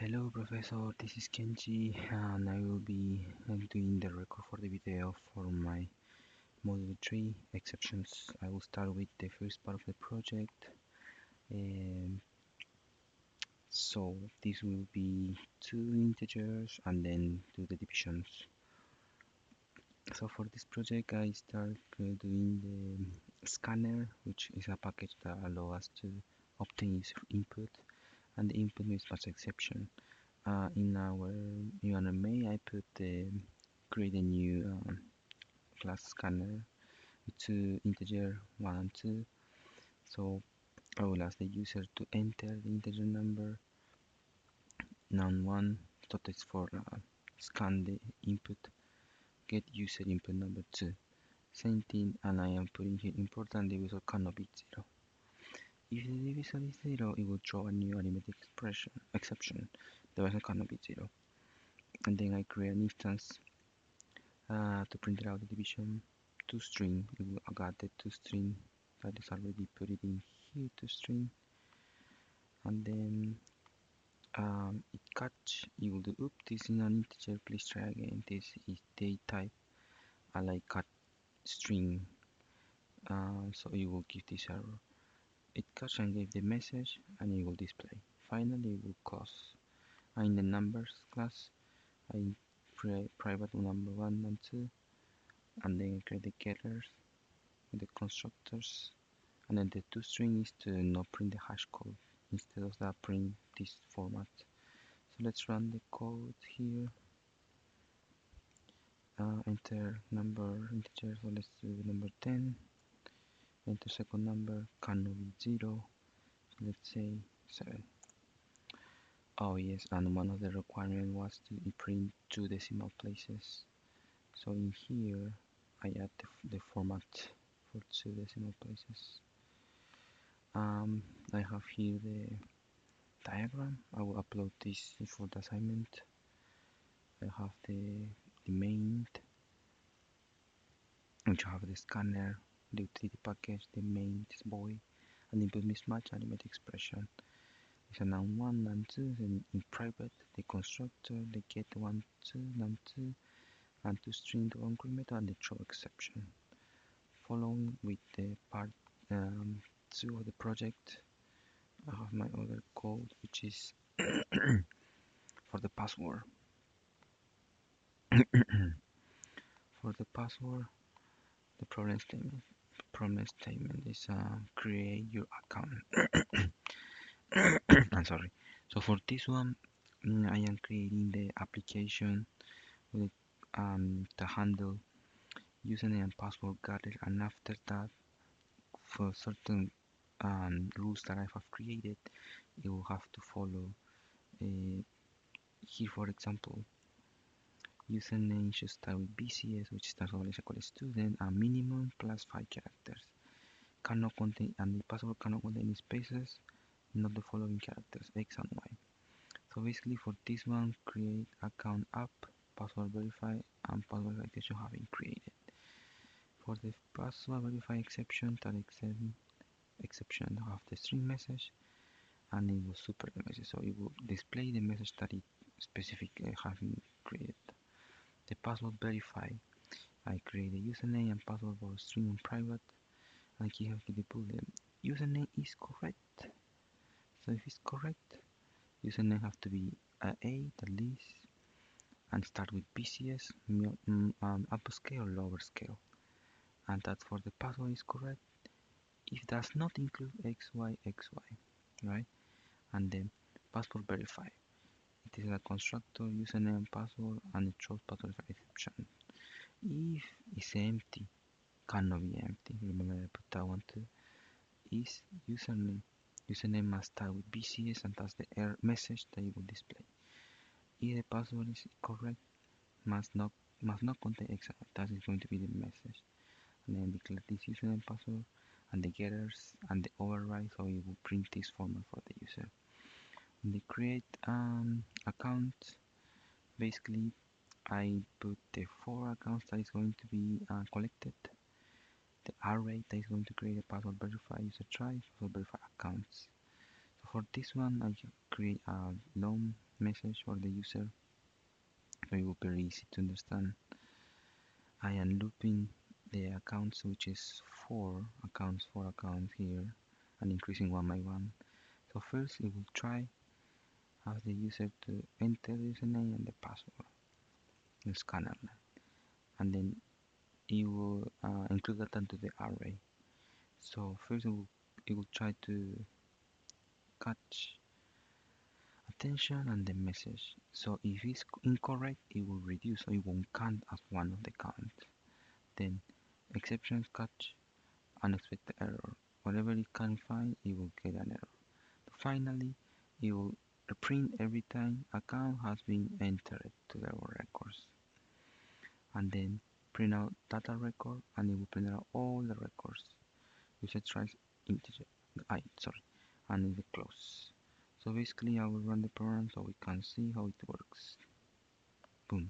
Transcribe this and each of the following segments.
Hello Professor, this is Kenji and I will be doing the record for the video for my Module 3 exceptions. I will start with the first part of the project. Um, so this will be two integers and then do the divisions. So for this project I start doing the scanner, which is a package that allows us to obtain user input, and the input mismatch exception. In our UNMA, I put the create a new class scanner with two integer 1 and 2. So I will ask the user to enter the integer number num1, that is for scan the input, get user input number 2. Same thing, and I am putting here important divisor cannot be 0. If the divisor is 0, it will throw a new arithmetic exception. The divisor cannot be 0. And then I create an instance to print out the division to string. I got the to string that is already put it in here to string, and then it catch. You will do oops, this is an integer, please try again. This is date type. I like cut string, so it will give this error. It catch and gave the message, and it will display. Finally, it will close. In the numbers class, I create private number 1 and 2, and then I create the getters with the constructors, and then the toString is to not print the hash code. Instead of that, print this format. So let's run the code here. Enter number integer, so let's do number 10. Enter second number, cannot be 0, so let's say 7. Oh yes, and one of the requirements was to print 2 decimal places. So in here I add the format for 2 decimal places. I have here the diagram. I will upload this for the assignment. I have the main, which have the scanner, the utility package, the main, this boy, and input mismatch arithmetic expression. It's a noun 1, noun 2, and in private, the constructor, the get 1, 2, noun 2, and to string the concrete method and the throw exception. Following with the part 2 of the project, I have my other code, which is for the password. For the password, the problem statement is create your account. I'm sorry. So for this one, I am creating the application with the handle username and password gathered, and after that, for certain rules that I have created, you will have to follow. Here, for example, username should start with BCS, which stands for Valencia College Student, and minimum plus 5 characters. Cannot contain, and the password cannot contain spaces, not the following characters, X and Y. So basically for this one, create account app, password verify, and password verification have been created. For the password verify exception, that exception have the string message, and it will super the message, so it will display the message that it specifically have been created. The password verify, I create a username and password for string and private, and here have to put the username is correct. So if it's correct, username have to be at least, and start with BCS, upper scale, lower scale, and that for the password is correct. If does not include XY, right? And then password verify. It is a constructor, username, and password, and it shows password exception. If it's empty, cannot be empty. Remember I put that one too. Is username. Username must start with BCS, and that's the error message that it will display. If the password is correct, must not contain X. That is going to be the message. And then declare this username password and the getters and the override, so it will print this format for the user. In the create account, basically I put the 4 accounts that is going to be collected, the array that is going to create a password verify user try, password verify accounts. So for this one, I create a long message for the user, so it will be easy to understand. I am looping the accounts, which is four accounts here, and increasing one by one. So first it will try ask the user to enter the username and the password in scanner, and then it will include that into the array. So first it will try to catch attention and the message. So if it's incorrect, it will reduce, so it won't count as one of the count. Then exceptions catch unexpected error. Whatever it can find, it will get an error. Finally, it will print every time account has been entered to the records, and then print out data record, and it will print out all the records. User tries integer, sorry, and it will close. So basically, I will run the program so we can see how it works. Boom.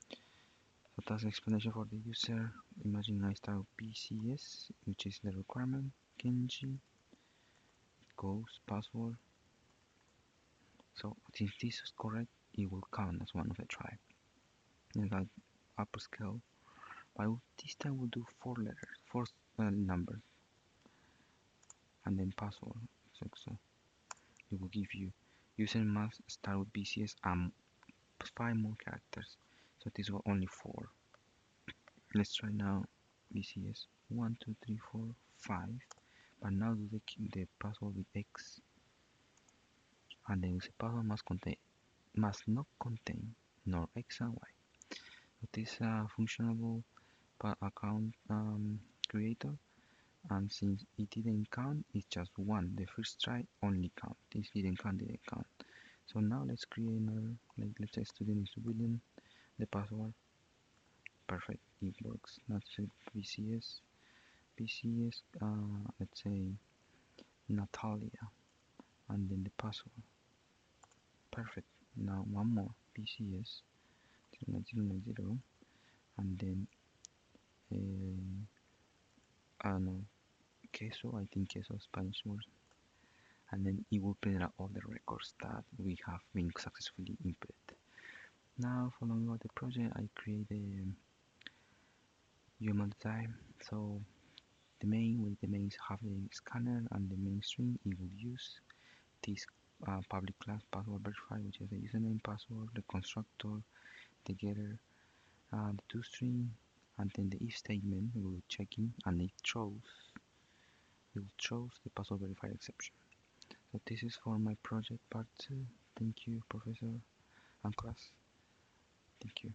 So that's the explanation for the user. Imagine I start PCS, which is the requirement. Kenji goes password. So since this is correct, it will count as one of the tribe. And that upper scale, but this time we'll do four letters, four numbers, and then password. So it will give you user must start with BCS and 5 more characters. So this was only 4. Let's try now BCS 1, 2, 3, 4, 5. But now do the password with X, and then the password must not contain nor X and Y. So this is a functional account creator, and since it didn't count, it's just 1. The first try only count. This didn't count. So now let's create another, like let's say student is William, the password. Perfect, it works. Now let's say BCS, let's say Natalia, and then the password. Perfect. Now one more BCS 09090, and then I don't know, queso. I think queso is Spanish word, and then it will print out all the records that we have been successfully input. Now, following out the project, I create a UML design. So the main have the scanner and the main string. It will use this public class password verify, which is the username, password, the constructor, the getter, the toString, and then the if statement. We will check in, and it throws the password verify exception. So this is for my project part 2. Thank you, professor and class. Thank you.